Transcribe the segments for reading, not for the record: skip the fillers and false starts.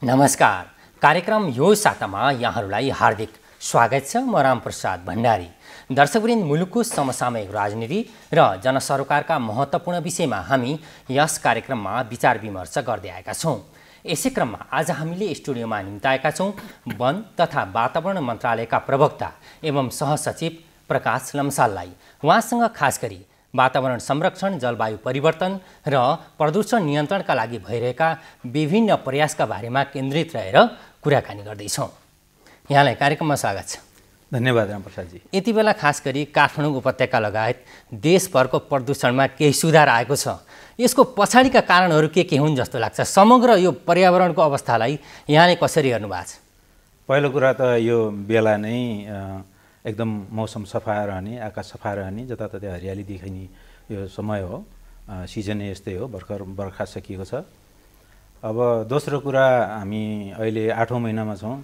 नमस्कार। कार्यक्रम यो सातामा यहाँहरूलाई हार्दिक स्वागत छ। म रामप्रसाद भण्डारी। दर्शकवृन्द, मुलुकको समसामयिक राजनीति र जनसरोकारका महत्त्वपूर्ण विषयमा हामी यस कार्यक्रममा विचार विमर्श गर्दै आएका छौँ। यसै क्रममा आज हामीले स्टुडियोमा निम्ताएका छौँ वन तथा वातावरण मन्त्रालयका प्रवक्ता एवं सहसचिव प्रकाश लम्साललाई। उहाँसँग खास गरी वातावरण संरक्षण, जलवायु परिवर्तन र प्रदूषण नियन्त्रणका लागि भइरहेका विभिन्न प्रयासका बारेमा केन्द्रित रहेर कुराकानी गर्दैछौँ। यहाँलाई कार्यक्रममा स्वागत छ। धन्यवाद रामप्रसादजी। यति बेला खास गरी काठमाडौँ उपत्यका लगायत देशभरको प्रदूषणमा केही सुधार आएको छ। यसको पछाडिका कारणहरू के हुन् जस्तो लाग्छ? समग्र यो पर्यावरणको अवस्थालाई यहाँले कसरी हेर्नुभएको छ? पहिलो कुरा त यो बेला नै एकदम मौसम सफा रहने, आकाश सफा रहने, जताततै हरियाली देखिने यो समय हो। सिजन यस्तै हो, भर्खर बर्खा सकिएको छ। अब दोस्रो कुरा, हामी अहिले 8औं महिनामा छौँ।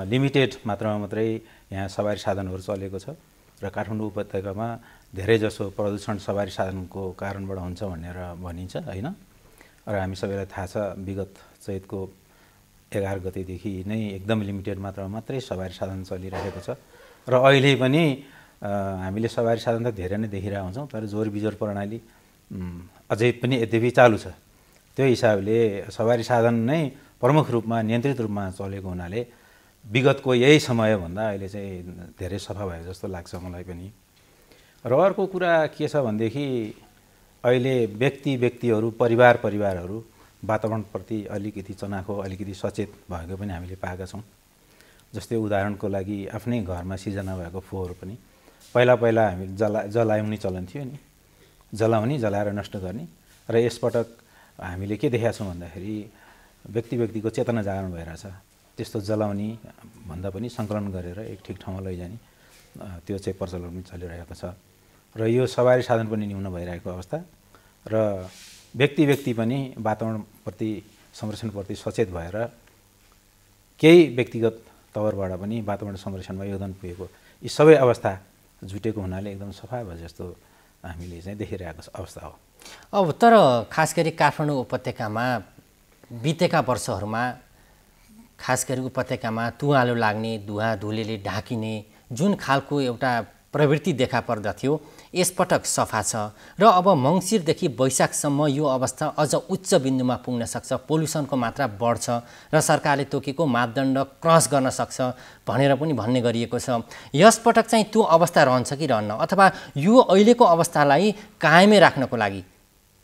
लिमिटेड मात्रामा मात्रै यहाँ सवारी साधनहरू चलेको छ र काठमाडौँ उपत्यकामा धेरैजसो प्रदूषण सवारी साधनको कारणबाट हुन्छ भनेर भनिन्छ, होइन? र हामी सबैलाई थाहा छ, विगत चैतको 11 गतेदेखि नै एकदम लिमिटेड मात्रामा मात्रै सवारी साधन चलिरहेको छ। र अहिले पनि हामीले सवारी साधन त धेरै नै देखिरहेका हुन्छौँ, तर जोर बिजोर प्रणाली अझै पनि यद्यपि चालु छ। त्यो हिसाबले सवारी साधन नै प्रमुख रूपमा नियन्त्रित रूपमा चलेको हुनाले विगतको यही समयभन्दा अहिले चाहिँ धेरै सफा भएको जस्तो लाग्छ मलाई पनि। र अर्को कुरा के छ भनेदेखि अहिले व्यक्तिहरू परिवारहरू वातावरणप्रति अलिकति चनाखो, अलिकति सचेत भएको पनि हामीले पाएका छौँ। जस्तै उदाहरणको लागि आफ्नै घरमा सिर्जना भएको फोहोर पनि पहिला हामी जलाउने चलन थियो नि, जलाएर नष्ट गर्ने। र यसपटक हामीले के देखेका छौँ भन्दाखेरि व्यक्तिको चेतना जागरण भइरहेछ। त्यस्तो जलाउने भन्दा पनि सङ्कलन गरेर एक ठिक ठाउँमा लैजाने, त्यो चाहिँ प्रचलन पनि चलिरहेको छ। र यो सवारी साधन पनि न्यून भइरहेको अवस्था र व्यक्ति पनि वातावरणप्रति संरक्षणप्रति सचेत भएर केही व्यक्तिगत तवरबाट पनि वातावरण संरक्षणमा योगदान पुगेको, यी सबै अवस्था जुटेको हुनाले एकदम सफा भयो जस्तो हामीले चाहिँ देखिरहेको अवस्था हो। अब तर खास गरी काठमाडौँ उपत्यकामा बितेका वर्षहरूमा खास गरी उपत्यकामा तुवालो लाग्ने, धुवाधुलीले ढाकिने जुन खालको एउटा प्रवृत्ति देखा पर्दथ्यो, यसपटक सफा छ। र अब मङ्सिरदेखि वैशाखसम्म यो अवस्था अझ उच्च बिन्दुमा पुग्न सक्छ, पोल्युसनको मात्रा बढ्छ र सरकारले तोकेको मापदण्ड क्रस गर्न सक्छ भनेर पनि भन्ने गरिएको छ। यसपटक चाहिँ त्यो अवस्था रहन्छ कि रहन्न, अथवा यो अहिलेको अवस्थालाई कायमै राख्नको लागि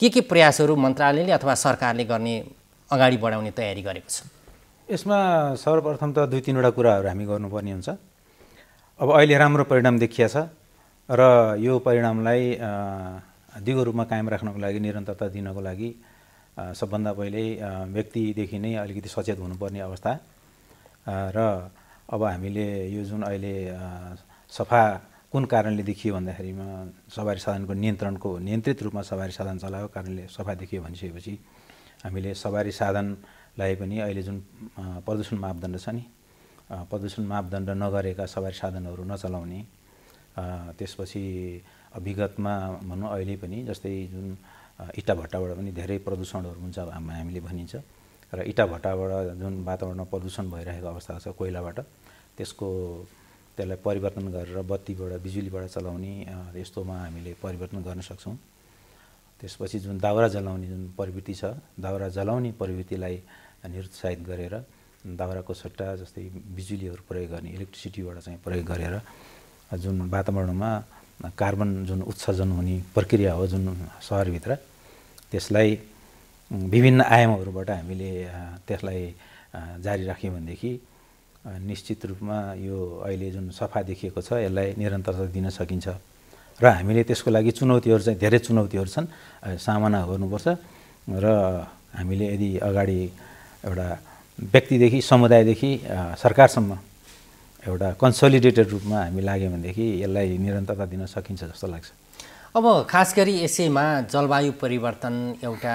के प्रयासहरू मन्त्रालयले अथवा सरकारले गर्ने, अगाडि बढाउने तयारी गरेको छ? यसमा सर्वप्रथम त 2-3वटा कुराहरू हामी गर्नुपर्ने हुन्छ। अब अहिले राम्रो परिणाम देखिया छ र यो परिणामलाई दिगो रूपमा कायम राख्नको लागि, निरन्तरता दिनको लागि सबभन्दा पहिले व्यक्तिदेखि नै अलिकति सचेत हुनुपर्ने अवस्था। र अब हामीले यो जुन अहिले सफा कुन कारणले देखियो भन्दाखेरिमा सवारी साधनको नियन्त्रित रूपमा सवारी साधन चलाएको कारणले सफा देखियो भनिसकेपछि हामीले सवारी साधनलाई पनि अहिले जुन प्रदूषण मापदण्ड छ नि, प्रदूषण मापदण्ड नगरेका सवारी साधनहरू नचलाउने। त्यसपछि विगतमा भनौँ अहिले पनि जस्तै जुन इँटा भट्टाबाट पनि धेरै प्रदूषणहरू हुन्छ हामीले भनिन्छ, र इँटा भट्टाबाट जुन वातावरणमा प्रदूषण भइरहेको अवस्था छ कोइलाबाट, त्यसलाई परिवर्तन गरेर बत्तीबाट, बिजुलीबाट चलाउने, यस्तोमा हामीले परिवर्तन गर्न सक्छौँ। त्यसपछि जुन दाउरा जलाउने जुन प्रवृत्ति छ, दाउरा जलाउने प्रवृत्तिलाई निरुत्साहित गरेर दाउराको सट्टा जस्तै बिजुलीहरू प्रयोग गर्ने, इलेक्ट्रिसिटीबाट चाहिँ प्रयोग गरेर जुन वातावरणमा कार्बन जुन उत्सर्जन हुने प्रक्रिया हो जुन सहरभित्र, त्यसलाई विभिन्न आयामहरूबाट हामीले त्यसलाई जारी राख्यौँ भनेदेखि निश्चित रूपमा यो अहिले जुन सफा देखिएको छ यसलाई निरन्तरता दिन सकिन्छ। र हामीले त्यसको लागि चुनौतीहरू चाहिँ धेरै चुनौतीहरू छन्, सामना गर्नुपर्छ। र हामीले यदि अगाडि एउटा व्यक्तिदेखि, समुदायदेखि सरकारसम्म एउटा कन्सोलिडेटेड रूपमा हामी लाग्यौँ भनेदेखि यसलाई निरन्तरता दिन सकिन्छ जस्तो लाग्छ। अब खास गरी यसैमा जलवायु परिवर्तन एउटा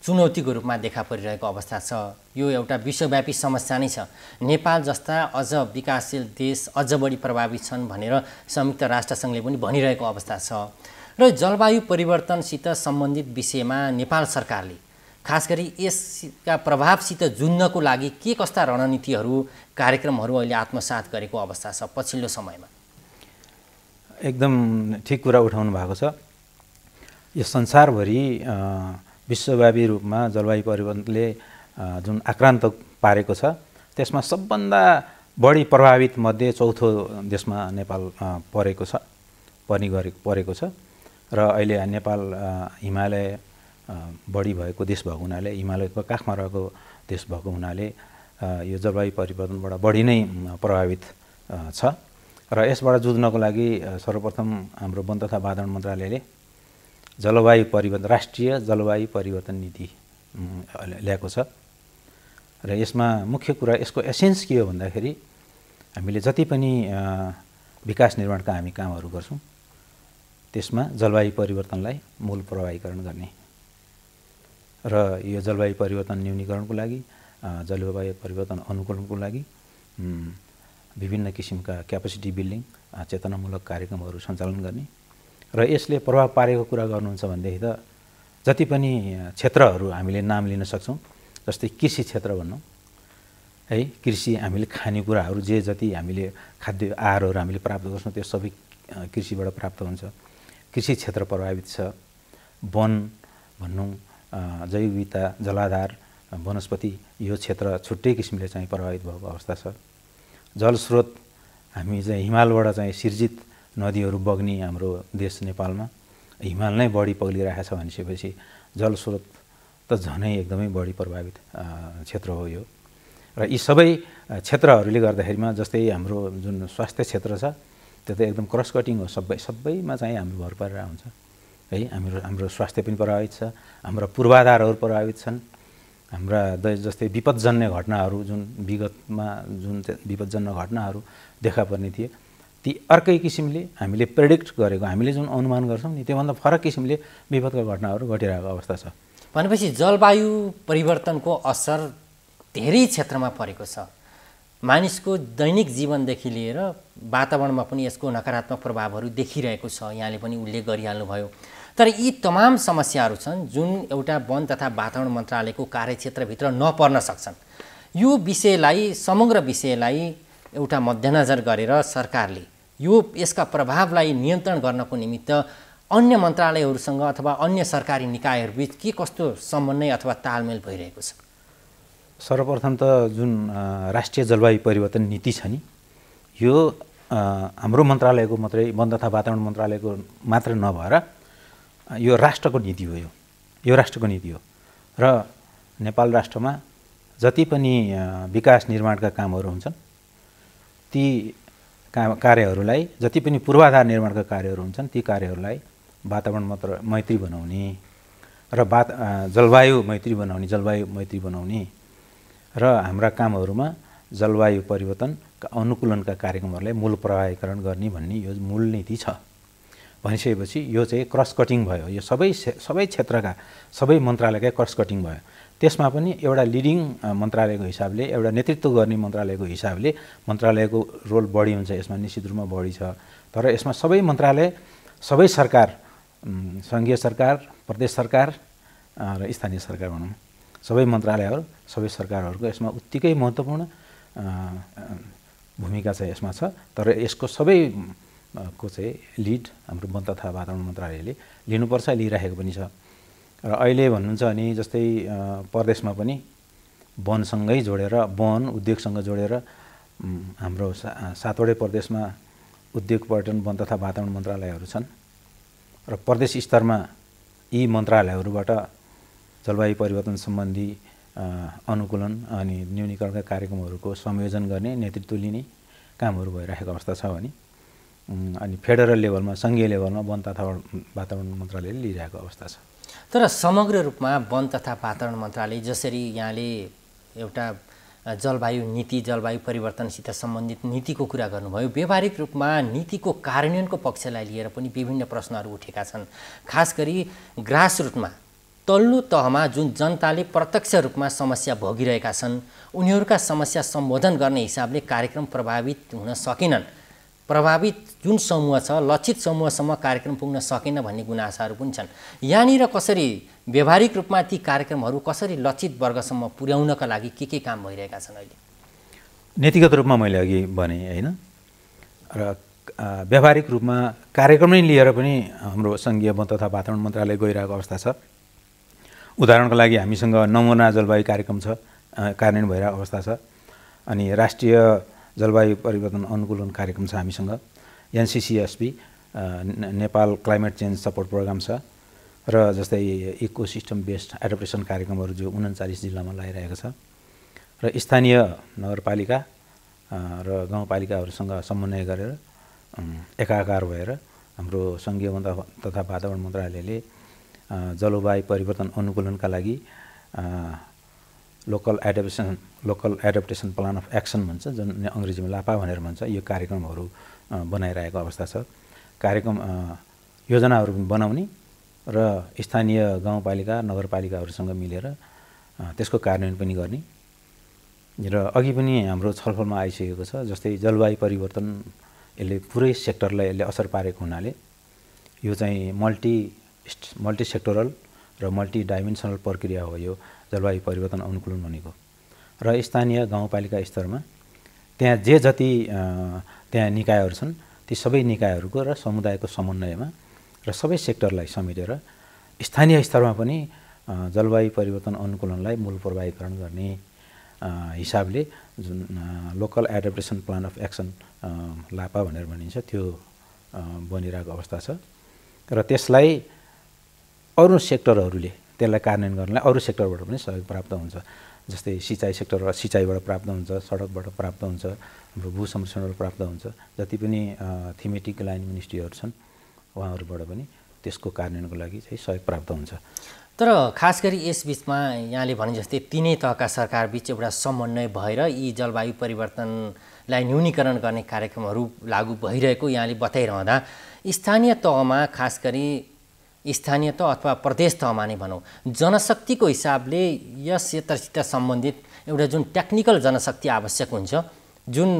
चुनौतीको रूपमा देखा परिरहेको अवस्था छ। यो एउटा विश्वव्यापी समस्या नै छ। नेपाल जस्ता अझ विकासशील देश अझ बढी प्रभावित छन् भनेर संयुक्त राष्ट्रसङ्घले पनि भनिरहेको अवस्था छ। र जलवायु परिवर्तनसित सम्बन्धित विषयमा नेपाल सरकारले खास गरी यसका प्रभावसित जुझ्नको लागि के कस्ता रणनीतिहरू कार्यक्रमहरू अहिले आत्मसात गरेको अवस्था छ पछिल्लो समयमा? एकदम ठिक कुरा उठाउनु भएको छ। यो संसारभरि विश्वव्यापी रूपमा जलवायु परिवर्तनले जुन आक्रान्त पारेको छ त्यसमा सबभन्दा बढी प्रभावित मध्ये चौथो देशमा नेपाल परेको छ र अहिले नेपाल हिमालय बढी भएको देश भएको हुनाले, हिमालयको काखमा रहेको देश भएको हुनाले यो जलवायु परिवर्तनबाट बढी नै प्रभावित छ र यसबाट जुझ्नको लागि सर्वप्रथम हाम्रो वन तथा वातावरण मन्त्रालयले राष्ट्रिय जलवायु परिवर्तन नीति ल्याएको छ र यसमा मुख्य कुरा यसको एसेन्स के हो भन्दाखेरि हामीले जति पनि विकास निर्माणका हामी कामहरू गर्छौँ त्यसमा जलवायु परिवर्तनलाई मूल प्रभावीकरण गर्ने र यो जलवायु परिवर्तन न्यूनीकरणको लागि, जलवायु परिवर्तन अनुकूलनको लागि विभिन्न किसिमका क्यापेसिटी बिल्डिङ चेतनामूलक कार्यक्रमहरू सञ्चालन गर्ने र यसले प्रभाव पारेको कुरा गर्नुहुन्छ भनेदेखि त जति पनि क्षेत्रहरू हामीले नाम लिन सक्छौँ, जस्तै कृषि क्षेत्र भनौँ है, कृषि हामीले खानेकुराहरू जे जति हामीले खाद्य आहारहरू हामीले प्राप्त गर्छौँ त्यो सबै कृषिबाट प्राप्त हुन्छ। कृषि क्षेत्र प्रभावित छ। वन भनौँ, जैव विविधता, जलाधार, वनस्पति यो क्षेत्र छुट्टै किसिमले चाहिँ प्रभावित भएको अवस्था छ। जलस्रोत हामी चाहिँ हिमालबाट चाहिँ सिर्जित नदीहरू बग्ने हाम्रो देश नेपालमा हिमाल नै बढी पग्लिरहेको छ भनिसकेपछि जलस्रोत त झनै एकदमै बढी प्रभावित क्षेत्र हो यो। र यी सबै क्षेत्रहरूले गर्दाखेरिमा जस्तै हाम्रो जुन स्वास्थ्य क्षेत्र छ त्यो त एकदम क्रस कटिङ हो, सबैमा चाहिँ हाम्रो भर परेर हुन्छ है। हाम्रो स्वास्थ्य पनि प्रभावित छ, हाम्रा पूर्वाधारहरू प्रभावित छन्, हाम्रा जस्तै विपदजन्य घटनाहरू जुन विगतमा जुन विपदजन्य घटनाहरू देखा पर्ने थिए ती अर्कै किसिमले हामीले प्रेडिक्ट गरेको, हामीले जुन अनुमान गर्छौँ नि त्योभन्दा फरक किसिमले विपदका घटनाहरू घटिरहेको अवस्था छ। भनेपछि जलवायु परिवर्तनको असर धेरै क्षेत्रमा परेको छ। मानिसको दैनिक जीवनदेखि लिएर वातावरणमा पनि यसको नकारात्मक प्रभावहरू देखिरहेको छ, यहाँले पनि उल्लेख गरिहाल्नुभयो। तर यी तमाम समस्याहरू छन् जुन एउटा वन तथा वातावरण मन्त्रालयको कार्यक्षेत्रभित्र नपर्न सक्छन्। यो विषयलाई, समग्र विषयलाई एउटा मध्यनजर गरेर सरकारले यसका प्रभावलाई नियन्त्रण गर्नको निमित्त अन्य मन्त्रालयहरूसँग अथवा अन्य सरकारी निकायहरूबीच के कस्तो समन्वय अथवा तालमेल भइरहेको छ? सर्वप्रथम त जुन राष्ट्रिय जलवायु परिवर्तन नीति छ नि यो हाम्रो मन्त्रालयको मात्रै, वन तथा वातावरण मन्त्रालयको मात्र नभएर यो राष्ट्रको नीति हो। यो राष्ट्रको नीति हो र नेपाल राष्ट्रमा जति पनि विकास निर्माणका कामहरू हुन्छन् ती कार्यहरूलाई, जति पनि पूर्वाधार निर्माणका कार्यहरू हुन्छन् ती कार्यहरूलाई वातावरण मैत्री बनाउने र जलवायु मैत्री बनाउने र हाम्रा कामहरूमा जलवायु परिवर्तनका अनुकूलनका कार्यक्रमहरूलाई मूल प्रभावीकरण गर्ने भन्ने यो मूल नीति छ। भनिसकेपछि यो चाहिँ क्रस कटिङ भयो, यो सबै क्षेत्रका सबै मन्त्रालयकै क्रस कटिङ भयो। त्यसमा पनि एउटा लिडिङ मन्त्रालयको हिसाबले, एउटा नेतृत्व गर्ने मन्त्रालयको हिसाबले मन्त्रालयको रोल बढी हुन्छ, यसमा निश्चित रूपमा बढी छ। तर यसमा सबै मन्त्रालय, सबै सरकार, सङ्घीय सरकार, प्रदेश सरकार र स्थानीय सरकार भनौँ, सबै मन्त्रालयहरू, सबै सरकारहरूको यसमा उत्तिकै महत्त्वपूर्ण भूमिका चाहिँ यसमा छ। तर यसको सबैको चाहिँ लिड हाम्रो वन तथा वातावरण मन्त्रालयले लिनुपर्छ, लिइराखेको पनि छ। र अहिले भन्नुहुन्छ भने जस्तै प्रदेशमा पनि वनसँगै जोडेर, वन उद्योगसँग जोडेर हाम्रो 7वटै प्रदेशमा उद्योग, पर्यटन, वन तथा वातावरण मन्त्रालयहरू छन् र प्रदेश स्तरमा यी मन्त्रालयहरूबाट जलवायु परिवर्तन सम्बन्धी अनुकूलन अनि न्यूनीकरणका कार्यक्रमहरूको संयोजन गर्ने, नेतृत्व लिने कामहरू भइरहेको अवस्था छ भने अनि फेडरल लेभलमा, सङ्घीय लेभलमा वन तथा वातावरण मन्त्रालयले लिइरहेको अवस्था छ। तर समग्र रूपमा वन तथा वातावरण मन्त्रालय जसरी यहाँले एउटा जलवायु नीति, जलवायु परिवर्तनसित सम्बन्धित नीतिको कुरा गर्नुभयो, व्यावहारिक रूपमा नीतिको कार्यान्वयनको पक्षलाई लिएर पनि विभिन्न प्रश्नहरू उठेका छन्। खास गरी ग्रासरुटमा, तल्लो तहमा जुन जनताले प्रत्यक्ष रूपमा समस्या भोगिरहेका छन् उनीहरूका समस्या सम्बोधन गर्ने हिसाबले कार्यक्रम प्रभावित हुन सकेनन्। प्रभावित जुन समूह छ लक्षित समूहसम्म कार्यक्रम पुग्न सकेन भन्ने गुनासाहरू पनि छन्। यहाँनिर कसरी व्यावहारिक रूपमा ती कार्यक्रमहरू कसरी लक्षित वर्गसम्म पुर्याउनका लागि के काम भइरहेका छन् अहिले? नीतिगत रूपमा मैले अघि भने होइन, र व्यावहारिक रूपमा कार्यक्रम नै लिएर पनि हाम्रो सङ्घीय वन तथा वातावरण मन्त्रालय गइरहेको अवस्था छ। उदाहरणको लागि हामीसँग नमुना जलवायु कार्यक्रम छ, कार्यान्वयन भइरहेको अवस्था छ। अनि राष्ट्रिय जलवायु परिवर्तन अनुकूलन कार्यक्रम छ हामीसँग, NCCSP Nepal climate change support programme छ, र जस्तै इकोसिस्टम बेस्ड एडप्टेसन कार्यक्रमहरू जो 39 जिल्लामा लगाइरहेको छ, र स्थानीय नगरपालिका र गाउँपालिकाहरूसँग समन्वय गरेर एकाकार भएर हाम्रो सङ्घीय वन तथा वातावरण मन्त्रालयले जलवायु परिवर्तन अनुकूलनका लागि local adaptation plan of action भन्छ, जुन अङ्ग्रेजीमा लापा भनेर भन्छ, यो कार्यक्रमहरू बनाइरहेको अवस्था छ। कार्यक्रम योजनाहरू पनि बनाउने र स्थानीय गाउँपालिका नगरपालिकाहरूसँग मिलेर त्यसको कार्यान्वयन पनि गर्ने। र अघि पनि हाम्रो छलफलमा आइसकेको छ, जस्तै जलवायु परिवर्तन यसले पुरै सेक्टरलाई यसले असर पारेको हुनाले यो चाहिँ मल्टी सेक्टरल र मल्टी डाइमेन्सनल प्रक्रिया हो यो जलवायु परिवर्तन अनुकूलन भनेको। र स्थानीय गाउँपालिका स्तरमा त्यहाँ जे जति त्यहाँ निकायहरू छन् ती सबै निकायहरूको र समुदायको समन्वयमा र सबै सेक्टरलाई समेटेर स्थानीय स्तरमा पनि जलवायु परिवर्तन अनुकूलनलाई मूल प्रभावीकरण गर्ने हिसाबले जुन local adaptation plan of action LAPA भनेर भनिन्छ त्यो बनिरहेको अवस्था छ। र त्यसलाई अरू सेक्टरहरूले त्यसलाई कार्यान्वयन गर्नलाई अरू सेक्टरबाट पनि सहयोग प्राप्त हुन्छ। जस्तै सिँचाइ सेक्टर सिँचाइबाट प्राप्त हुन्छ, सडकबाट प्राप्त हुन्छ, हाम्रो भू संरक्षणबाट प्राप्त हुन्छ, जति पनि थीमेटिक लाइन मिनिस्ट्रीहरू छन् उहाँहरूबाट पनि त्यसको कार्यान्वयनको लागि चाहिँ सहयोग प्राप्त हुन्छ। तर खास गरी यस बिचमा यहाँले भने जस्तै तिनै तहका सरकार बिच एउटा समन्वय भएर यी जलवायु परिवर्तनलाई न्यूनीकरण गर्ने कार्यक्रमहरू लागू भइरहेको यहाँले बताइरहँदा स्थानीय तहमा खास गरी स्थानीय तह अथवा प्रदेश तहमा नै भनौँ जनशक्तिको हिसाबले यस क्षेत्रसित सम्बन्धित एउटा जुन टेक्निकल जनशक्ति आवश्यक हुन्छ, जुन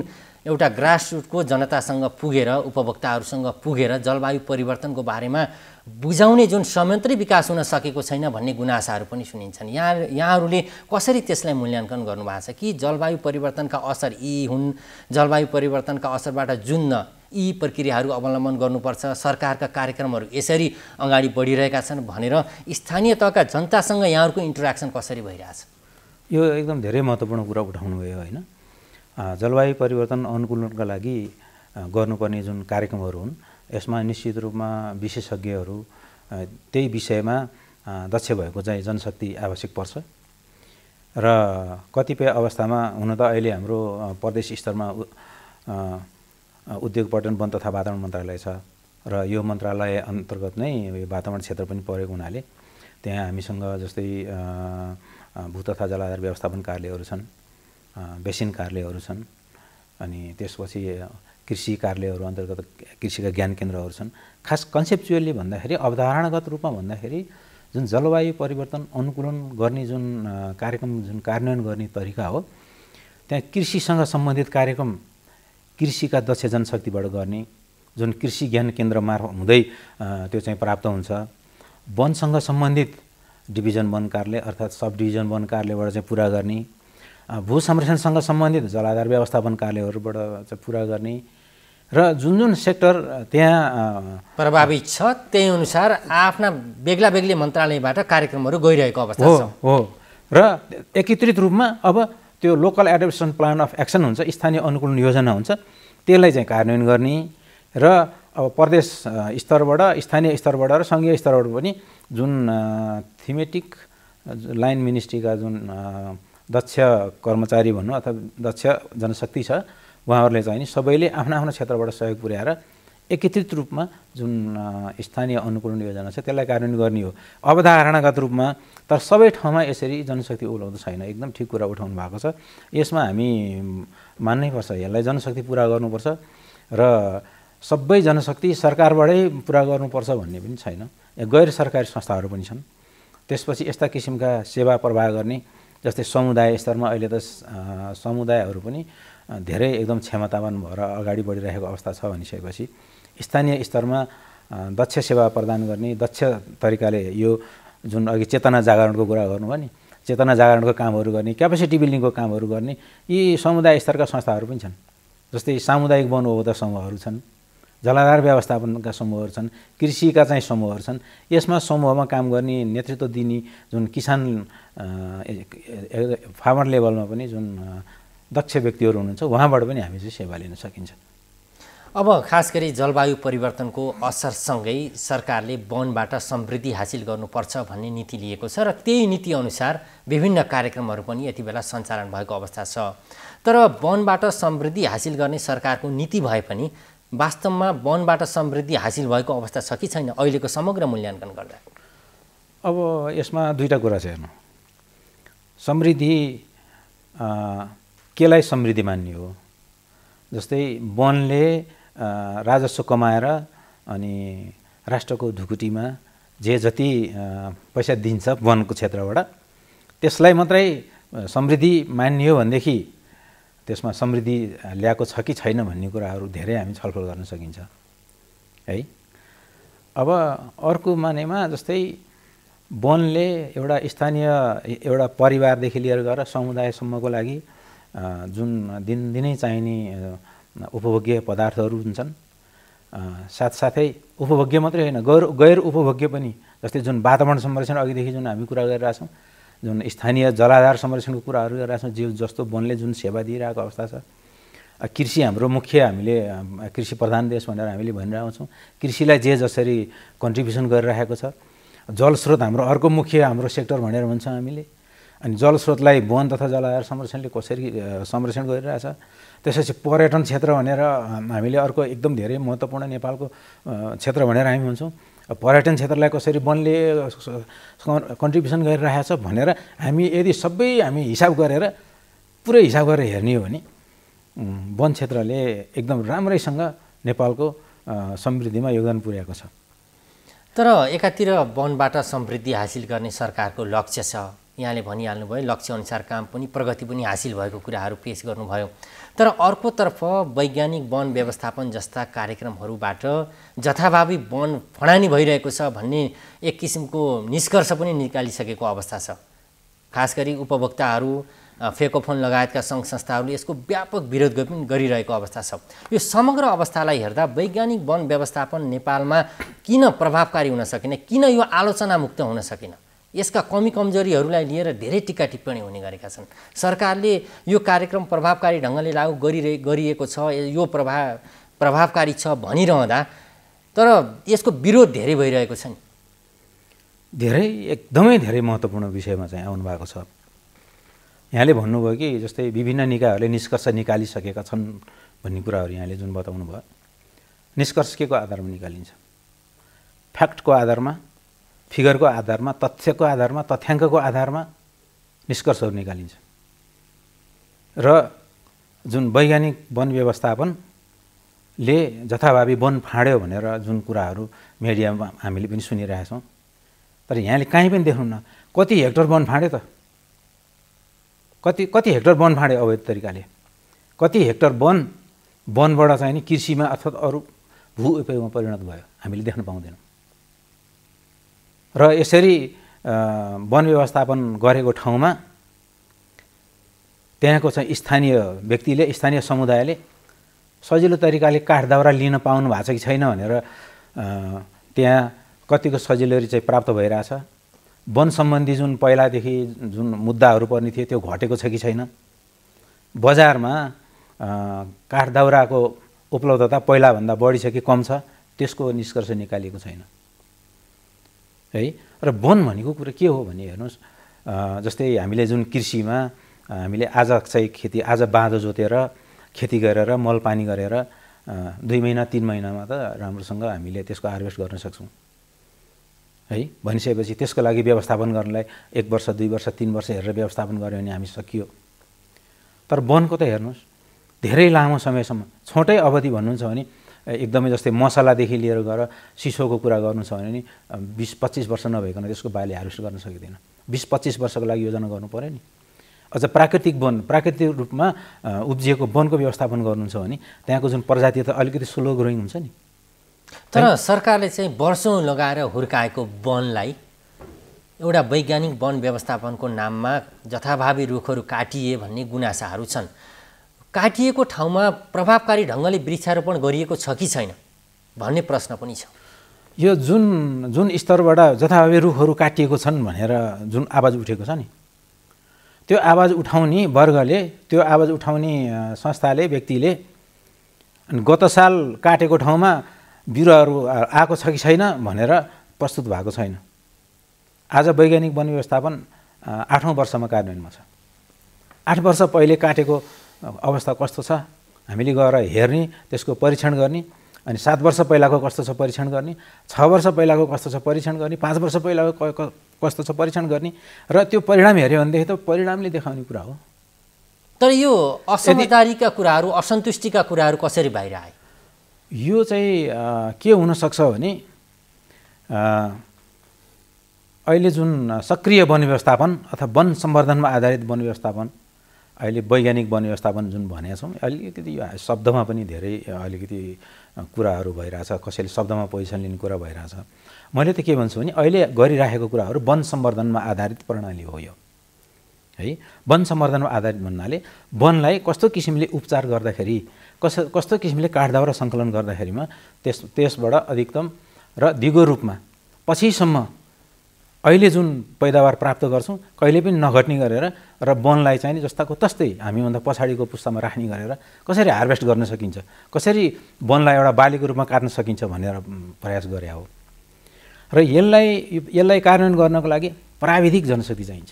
एउटा ग्रासरुटको जनतासँग पुगेर उपभोक्ताहरूसँग पुगेर जलवायु परिवर्तनको बारेमा बुझाउने जुन संयन्त्रै विकास हुन सकेको छैन भन्ने गुनासाहरू पनि सुनिन्छन्। यहाँहरूले कसरी त्यसलाई मूल्याङ्कन गर्नुभएको छ कि जलवायु परिवर्तनका असर यी हुन्, जलवायु परिवर्तनका असरबाट जुन्न यी प्रक्रियाहरू अवलम्बन गर्नुपर्छ, सरकारका कार्यक्रमहरू यसरी अगाडि बढिरहेका छन् भनेर स्थानीय तहका जनतासँग यहाँहरूको इन्टरेक्सन कसरी भइरहेछ? यो एकदम धेरै महत्त्वपूर्ण कुरा उठाउनुभयो होइन। जलवायु परिवर्तन अनुकूलनका लागि गर्नुपर्ने जुन कार्यक्रमहरू हुन् यसमा निश्चित रूपमा विशेषज्ञहरू त्यही विषयमा दक्ष भएको चाहिँ जनशक्ति आवश्यक पर्छ। र कतिपय अवस्थामा हुन त अहिले हाम्रो प्रदेश स्तरमा उद्योग पर्यटन वन तथा वातावरण मन्त्रालय छ र यो मन्त्रालय अन्तर्गत नै वातावरण क्षेत्र पनि परेको हुनाले त्यहाँ हामीसँग जस्तै भू तथा जलाधार व्यवस्थापन कार्यालयहरू छन्, बेसिन कार्यालयहरू छन्, अनि त्यसपछि कृषि कार्यालयहरू अन्तर्गत कृषिका ज्ञान केन्द्रहरू छन्। खास कन्सेप्चुअली भन्दाखेरि अवधारणागत रूपमा भन्दाखेरि जुन जलवायु परिवर्तन अनुकूलन गर्ने जुन कार्यक्रम जुन कार्यान्वयन गर्ने तरिका हो त्यहाँ कृषिसँग सम्बन्धित कार्यक्रम कृषिका दक्ष जनशक्तिबाट गर्ने जुन कृषि ज्ञान केन्द्र मार्फत हुँदै त्यो चाहिँ प्राप्त हुन्छ। वनसँग सम्बन्धित डिभिजन वन कार्यालय अर्थात् सब डिभिजन वन कार्यालयबाट चाहिँ पुरा गर्ने, भू संरक्षणसँग सम्बन्धित जलाधार व्यवस्थापन कार्यालयहरूबाट चाहिँ पुरा गर्ने र जुन सेक्टर त्यहाँ प्रभावित छ त्यही अनुसार आफ्ना बेग्ला बेग्लै मन्त्रालयबाट कार्यक्रमहरू गइरहेको अवस्था छ हो। र एकीकृत रूपमा अब त्यो local adaptation plan of action हुन्छ, स्थानीय अनुकूलन योजना हुन्छ, त्यसलाई चाहिँ कार्यान्वयन गर्ने र अब प्रदेश स्तरबाट स्थानीय स्तरबाट र सङ्घीय स्तरबाट पनि जुन थीमेटिक लाइन मिनिस्ट्रीका जुन दक्ष कर्मचारी भन्नु अथवा दक्ष जनशक्ति छ उहाँहरूले चाहिँ नि सबैले आफ्नो आफ्नो क्षेत्रबाट सहयोग पुर्याएर एकीकृत रूपमा जुन स्थानीय अनुकूलन योजना छ त्यसलाई कार्यान्वयन गर्ने हो अवधारणागत रूपमा। तर सबै ठाउँमा यसरी जनशक्ति उपलब्ध छैन, एकदम ठिक कुरा उठाउनु भएको छ। यसमा हामी मान्नै पर्छ, यसलाई जनशक्ति पुरा गर्नुपर्छ र सबै जनशक्ति सरकारबाटै पुरा गर्नुपर्छ भन्ने पनि छैन, गैर सरकारी संस्थाहरू पनि छन्। त्यसपछि यस्ता किसिमका सेवा प्रवाह गर्ने जस्तै समुदाय स्तरमा अहिले त समुदायहरू पनि धेरै एकदम क्षमतावान भएर अगाडि बढिरहेको अवस्था छ भनिसकेपछि स्थानीय स्तरमा दक्ष सेवा प्रदान गर्ने, दक्ष तरिकाले यो जुन अघि चेतना जागरणको कुरा गर्नुभयो नि, चेतना जागरणको कामहरू गर्ने, क्यापेसिटी बिल्डिङको कामहरू गर्ने यी समुदाय स्तरका संस्थाहरू पनि छन्। जस्तै सामुदायिक वन उपभोक्ता समूहहरू छन्, जलाधार व्यवस्थापनका समूहहरू छन्, कृषिका चाहिँ समूहहरू छन्। यसमा समूहमा काम गर्ने, नेतृत्व दिने जुन किसान फार्मर लेभलमा पनि जुन दक्ष व्यक्तिहरू हुनुहुन्छ उहाँबाट पनि हामी चाहिँ सेवा लिन सकिन्छ। अब खास गरी जलवायु परिवर्तनको असरसँगै सरकारले वनबाट समृद्धि हासिल गर्नुपर्छ भन्ने नीति लिएको छ र त्यही नीति अनुसार विभिन्न कार्यक्रमहरू पनि यति बेला सञ्चालन भएको अवस्था छ। तर वनबाट समृद्धि हासिल गर्ने सरकारको नीति भए पनि वास्तवमा वनबाट समृद्धि हासिल भएको अवस्था छ कि छैन अहिलेको समग्र मूल्याङ्कन गर्दा? अब यसमा दुईटा कुरा छ हेर्नु। समृद्धि केलाई समृद्धि मान्ने हो? जस्तै वनले राजस्व कमाएर अनि राष्ट्रको ढुकुटीमा जे जति पैसा दिन्छ वनको क्षेत्रबाट त्यसलाई मात्रै समृद्धि मान्ने हो भनेदेखि त्यसमा समृद्धि ल्याएको छ कि छैन भन्ने कुराहरू धेरै हामी छलफल गर्न सकिन्छ है। अब अर्को मानेमा जस्तै वनले एउटा स्थानीय एउटा परिवारदेखि लिएर गएर समुदायसम्मको लागि जुन दिनदिनै चाहिने उपभोग्य पदार्थहरू हुन्छन्, साथसाथै उपभोग्य मात्रै होइन गैर उपभोग्य पनि, जस्तै जुन वातावरण संरक्षण अघिदेखि जुन हामी कुरा गरिरहेछौँ, जुन स्थानीय जलाधार संरक्षणको कुराहरू गरिरहेछौँ, जस्तो वनले जुन सेवा दिइरहेको अवस्था छ। कृषि हाम्रो मुख्य, हामीले कृषि प्रधान देश भनेर हामीले भनिरहेको छौँ, कृषिलाई जे जसरी कन्ट्रिब्युसन गरिरहेको छ। जलस्रोत हाम्रो अर्को मुख्य हाम्रो सेक्टर भनेर भन्छौँ हामीले। अनि जलस्रोतलाई वन तथा जलाधार संरक्षणले कसरी संरक्षण गरिरहेछ। त्यसपछि पर्यटन क्षेत्र भनेर हामीले अर्को एकदम धेरै महत्त्वपूर्ण नेपालको क्षेत्र भनेर हामी भन्छौँ। पर्यटन क्षेत्रलाई कसरी वनले कन्ट्रिब्युसन गरिरहेछ भनेर हामी यदि सबै हामी हिसाब गरेर पुरै हिसाब गरेर हेर्ने हो भने वन क्षेत्रले एकदम राम्रैसँग नेपालको समृद्धिमा योगदान पुर्याएको छ। तर एकातिर वनबाट समृद्धि हासिल गर्ने सरकारको लक्ष्य छ, यहाँले भनिहाल्नुभयो, लक्ष्य अनुसार काम पनि प्रगति पनि हासिल भएको कुराहरू पेश गर्नुभयो। तर अर्कोतर्फ वैज्ञानिक वन व्यवस्थापन जस्ता कार्यक्रमहरूबाट जथाभावी वन फडानी भइरहेको छ भन्ने एक किसिमको निष्कर्ष पनि निकालिसकेको अवस्था छ। खास गरी उपभोक्ताहरू, फेकोफोन लगायतका सङ्घ संस्थाहरूले यसको व्यापक विरोध पनि गरिरहेको अवस्था छ। यो समग्र अवस्थालाई हेर्दा वैज्ञानिक वन व्यवस्थापन नेपालमा किन प्रभावकारी हुन सकेन, किन यो आलोचनामुक्त हुन सकेन? यसका कमी कमजोरीहरूलाई लिएर धेरै टिका टिप्पणी हुने गरेका छन्। सरकारले यो कार्यक्रम प्रभावकारी ढङ्गले लागू गरिएको छ, यो प्रभावकारी छ भनिरहँदा तर यसको विरोध धेरै भइरहेको छ नि। धेरै एकदमै धेरै महत्त्वपूर्ण विषयमा चाहिँ आउनु भएको छ। यहाँले भन्नुभयो कि जस्तै विभिन्न निकायहरूले निष्कर्ष निकालिसकेका छन् भन्ने कुराहरू यहाँले जुन बताउनु भयो, निष्कर्ष के को आधारमा निकालिन्छ? फ्याक्टको आधारमा, फिगरको आधारमा, तथ्यको आधारमा, तथ्याङ्कको आधारमा निष्कर्षहरू निकालिन्छ। र जुन वैज्ञानिक वन व्यवस्थापनले जथाभावी वन फाँड्यो भनेर जुन कुराहरू मिडियामा हामीले पनि सुनिरहेका छौँ, तर यहाँले कहीँ पनि देख्नुहुन्न कति हेक्टर वन फाँड्यो त? कति हेक्टर वन फाँड्यो अवैध तरिकाले? कति हेक्टर वनबाट चाहिँ नि कृषिमा अथवा अरू भू उपयोगमा परिणत भयो? हामीले देख्न पाउँदैनौँ। र यसरी वन व्यवस्थापन गरेको ठाउँमा त्यहाँको चाहिँ स्थानीय व्यक्तिले, स्थानीय समुदायले सजिलो तरिकाले काठ दाउरा लिन पाउनु भएको छ कि छैन भनेर त्यहाँ कतिको सजिलोरी चाहिँ प्राप्त भइरहेछ। वन सम्बन्धी जुन पहिलादेखि जुन मुद्दाहरू पर्ने थियो त्यो घटेको छ कि छैन? बजारमा काठ दाउराको उपलब्धता पहिलाभन्दा बढी छ कि कम छ? त्यसको निष्कर्ष निकालिएको छैन है। र वन भनेको कुरा के हो भने हेर्नुहोस्, जस्तै हामीले जुन कृषिमा हामीले आज चाहिँ खेती, आज बाँधो जोतेर खेती गरेर मल पानी गरेर 2 महिना 3 महिनामा त राम्रोसँग हामीले त्यसको हार्भेस्ट गर्न सक्छौँ है। भनिसकेपछि त्यसको लागि व्यवस्थापन गर्नलाई 1 वर्ष 2 वर्ष 3 वर्ष हेरेर व्यवस्थापन गऱ्यो भने हामी सकियो। तर वनको त हेर्नुहोस् धेरै लामो समयसम्म, छोटै अवधि भन्नुहुन्छ भने एकदमै जस्तै मसलादेखि लिएर गएर सिसोको कुरा गर्नु छ भने नि 20-25 वर्ष नभइकन त्यसको बाली हार्भेस्ट गर्न सकिँदैन। 20-25 वर्षको लागि योजना गर्नु पर्यो नि। अझ प्राकृतिक रूपमा उब्जिएको वनको व्यवस्थापन गर्नुहुन्छ भने त्यहाँको जुन प्रजाति त अलिकति स्लो ग्रोइङ हुन्छ नि। तर सरकारले चाहिँ वर्षौँ लगाएर हुर्काएको वनलाई एउटा वैज्ञानिक वन व्यवस्थापनको नाममा जथाभावी रुखहरू काटिए भन्ने गुनासाहरू छन्। काटिएको ठाउँमा प्रभावकारी ढङ्गले वृक्षारोपण गरिएको छ कि छैन भन्ने प्रश्न पनि छ। यो जुन स्तरबाट जथाभावी रुखहरू काटिएको छन् भनेर जुन आवाज उठेको छ नि, त्यो आवाज उठाउने वर्गले, त्यो आवाज उठाउने संस्थाले, व्यक्तिले गत साल काटेको ठाउँमा बिरुवाहरू आएको छ कि छैन भनेर प्रस्तुत भएको छैन। आज वैज्ञानिक वन व्यवस्थापन 8औं वर्षमा कार्यान्वयनमा छ। 8 वर्ष पहिले काटेको अवस्था कस्तो छ हामीले गएर हेर्ने, त्यसको परीक्षण गर्ने, अनि 7 वर्ष पहिलाको कस्तो छ परीक्षण गर्ने, 6 वर्ष पहिलाको कस्तो छ परीक्षण गर्ने, 5 वर्ष पहिलाको कस्तो छ परीक्षण गर्ने, र त्यो परिणाम हेऱ्यो भनेदेखि त परिणामले देखाउने कुरा हो। तर यो असमझदारीका कुराहरू, असन्तुष्टिका कुराहरू कसरी बाहिर आए? यो चाहिँ के हुनसक्छ भने अहिले जुन सक्रिय वन व्यवस्थापन अथवा वन सम्वर्धनमा आधारित वन व्यवस्थापन, अहिले वैज्ञानिक वन व्यवस्थापन जुन भनेका छौँ, अलिकति यो शब्दमा पनि धेरै अलिकति कुराहरू भइरहेछ, कसैले शब्दमा पोजिसन लिने कुरा भइरहेछ। मैले त के भन्छु भने अहिले गरिराखेको कुराहरू वन सम्वर्धनमा आधारित प्रणाली हो यो, है। वन सम्वर्धनमा आधारित भन्नाले वनलाई कस्तो किसिमले उपचार गर्दाखेरि, कस्तो किसिमले काटदाउरा सङ्कलन गर्दाखेरिमा त्यसबाट अधिकतम र दिगो रूपमा पछिसम्म अहिले जुन पैदावार प्राप्त गर्छौँ कहिले पनि नघट्ने गरेर, र वनलाई चाहिँ जस्ताको तस्तै हामीभन्दा पछाडिको पुस्तामा राख्ने गरेर कसरी हार्भेस्ट गर्न सकिन्छ, कसरी वनलाई एउटा बालीको रूपमा काट्न सकिन्छ भनेर प्रयास गरे हो। र यसलाई कार्यान्वयन गर्नको लागि प्राविधिक जनशक्ति चाहिन्छ,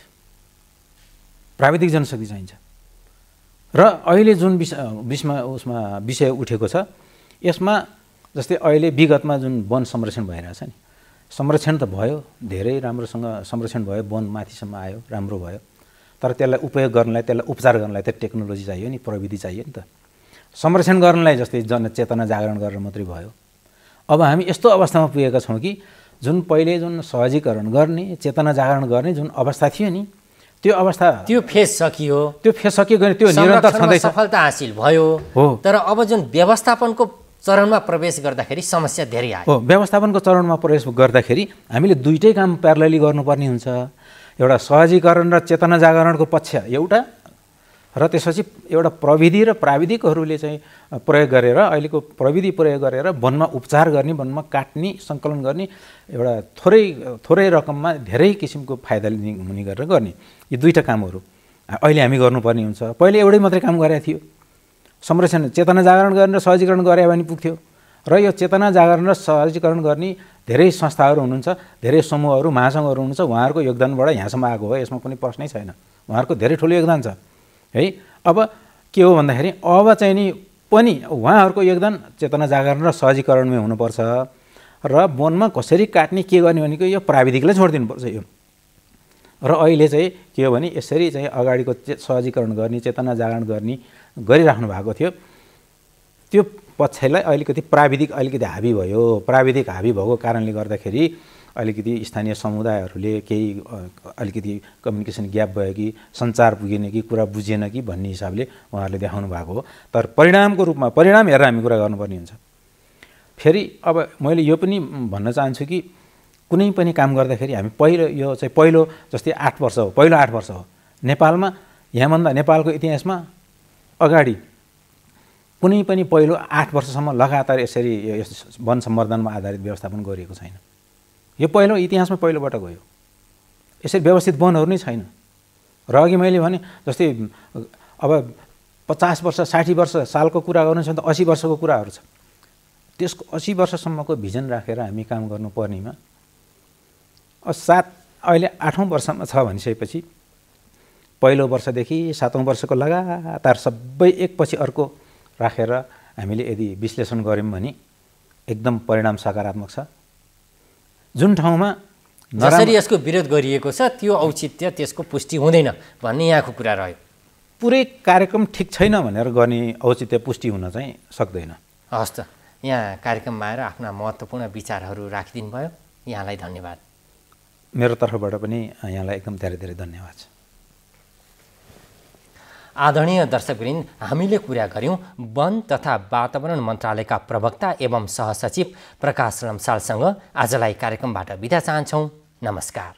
प्राविधिक जनशक्ति चाहिन्छ। र अहिले जुन विषय उठेको छ यसमा जस्तै अहिले विगतमा जुन वन संरक्षण भइरहेछ नि, संरक्षण त भयो, धेरै राम्रोसँग संरक्षण भयो, वन माथिसम्म आयो, राम्रो भयो। तर त्यसलाई उपयोग गर्नलाई, त्यसलाई उपचार गर्नलाई त टेक्नोलोजी चाहियो नि, प्रविधि चाहियो नि त। संरक्षण गर्नलाई जस्तै जनचेतना जागरण गरेर मात्रै भयो। अब हामी यस्तो अवस्थामा पुगेका छौँ कि जुन पहिले जुन सहजीकरण गर्ने, चेतना जागरण गर्ने जुन अवस्था थियो नि, त्यो फेज सकियो, त्यो निरन्तर छँदैछ, सफलता हासिल भयो हो। तर अब जुन व्यवस्थापनको चरणमा प्रवेश गर्दाखेरि समस्या धेरै आयो। हो, व्यवस्थापनको चरणमा प्रवेश गर्दाखेरि हामीले दुईटै काम प्यारलली गर्नुपर्ने हुन्छ। एउटा सहजीकरण र चेतना जागरणको पक्ष एउटा, र त्यसपछि एउटा प्रविधि र प्राविधिकहरूले चाहिँ प्रयोग गरेर, अहिलेको प्रविधि प्रयोग गरेर वनमा उपचार गर्ने, वनमा काट्ने, सङ्कलन गर्ने, एउटा थोरै रकममा धेरै किसिमको फाइदा हुने गरेर गर्ने। यी दुईटा कामहरू अहिले हामी गर्नुपर्ने हुन्छ। पहिले एउटै मात्रै काम गरेको थियो, संरक्षण, चेतना जागरण गर्ने र सहजीकरण गरे भने पुग्थ्यो। र यो चेतना जागरण र सहजीकरण गर्ने धेरै संस्थाहरू हुनुहुन्छ, धेरै समूहहरू, महासङ्घहरू हुनुहुन्छ, उहाँहरूको योगदानबाट यहाँसम्म आएको हो, यसमा कुनै प्रश्नै छैन। उहाँहरूको धेरै ठुलो योगदान छ, है। अब के हो भन्दाखेरि अब चाहिँ नि पनि उहाँहरूको योगदान चेतना जागरण र सहजीकरणमै हुनुपर्छ। र वनमा कसरी काट्ने, के गर्ने भनेको यो प्राविधिकलाई छोडिदिनुपर्छ यो। र अहिले चाहिँ के हो भने यसरी चाहिँ अगाडिको सहजीकरण गर्ने, चेतना जागरण गर्ने गरिराख्नु भएको थियो, त्यो पक्षलाई अलिकति प्राविधिक अलिकति हाबी भयो। प्राविधिक हाबी भएको कारणले गर्दाखेरि अलिकति स्थानीय समुदायहरूले केही अलिकति कम्युनिकेसन ग्याप भयो कि, सञ्चार पुगेन कि, कुरा बुझिएन कि भन्ने हिसाबले उहाँहरूले देखाउनु भएको हो। तर परिणामको रूपमा परिणाम हेरेर हामी कुरा गर्नुपर्ने हुन्छ। फेरि अब मैले यो पनि भन्न चाहन्छु कि कुनै पनि काम गर्दाखेरि हामी पहिलो जस्तै 8 वर्ष हो, पहिलो 8 वर्ष हो नेपालमा, यहाँभन्दा नेपालको इतिहासमा अगाडि कुनै पनि पहिलो 8 वर्षसम्म लगातार यसरी वन सम्वर्धनमा आधारित व्यवस्थापन गरिएको छैन। यो पहिलो इतिहासमा पहिलोबाट गयो। यसरी व्यवस्थित वनहरू नै छैन। र अघि मैले भने जस्तै अब 50 वर्ष 60 वर्ष सालको कुरा गर्नु छ भने त 80 वर्षको कुराहरू छ। त्यसको 80 वर्षसम्मको भिजन राखेर हामी काम गर्नुपर्नेमा अहिले 8औं वर्षमा छ भनिसकेपछि पहिलो वर्षदेखि 7औं वर्षको लगातार सबै एकपछि अर्को राखेर हामीले यदि विश्लेषण गऱ्यौँ भने एकदम परिणाम सकारात्मक छ। जुन ठाउँमा जसरी यसको विरोध गरिएको छ त्यो औचित्य, त्यसको पुष्टि हुँदैन भन्ने यहाँको कुरा रह्यो। पुरै कार्यक्रम ठिक छैन भनेर गर्ने औचित्य पुष्टि हुन चाहिँ सक्दैन। हस् त, यहाँ कार्यक्रममा आएर आफ्ना महत्त्वपूर्ण विचारहरू राखिदिनु भयो, यहाँलाई धन्यवाद। मेरो तर्फबाट पनि यहाँलाई एकदम धेरै धेरै धन्यवाद छ। आदरणीय दर्शकवृन्द, हामीले कुरा गर्यौं वन तथा वातावरण मन्त्रालयका प्रवक्ता एवं सहसचिव प्रकाश लम्सालसँग। आजलाई कार्यक्रमबाट बिदा चाहन्छौं। नमस्कार।